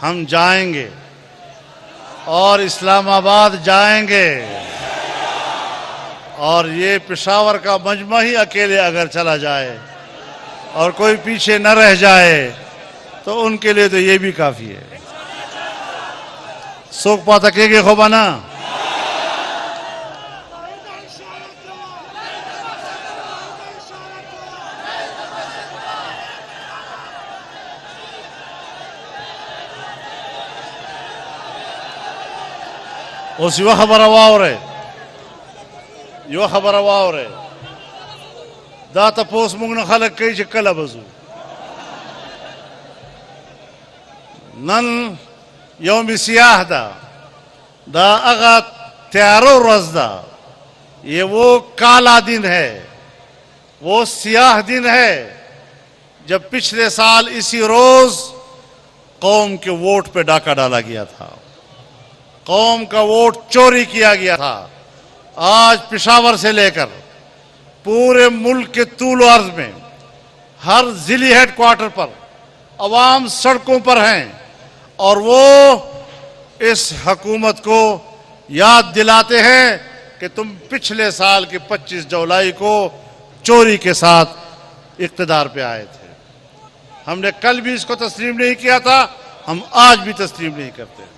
हम जाएंगे और इस्लामाबाद जाएंगे, और ये पेशावर का मजमा ही अकेले अगर चला जाए और कोई पीछे न रह जाए तो उनके लिए तो ये भी काफ़ी है। सोख पाता के खोबाना उस युवा खबर वावरे युवा खबर वावरे दाता पोस मुंग न खलक कई चक्कला बजू नन यौम सियाह दा अगा त्यारो रजदा, ये वो काला दिन है, वो सियाह दिन है जब पिछले साल इसी रोज कौम के वोट पे डाका डाला गया था, कौम का वोट चोरी किया गया था। आज पेशावर से लेकर पूरे मुल्क के तूल अर्ज में हर जिली हेडक्वार्टर पर अवाम सड़कों पर हैं और वो इस हुकूमत को याद दिलाते हैं कि तुम पिछले साल की 25 जुलाई को चोरी के साथ इक़्तिदार पे आए थे। हमने कल भी इसको तस्लीम नहीं किया था, हम आज भी तस्लीम नहीं करते।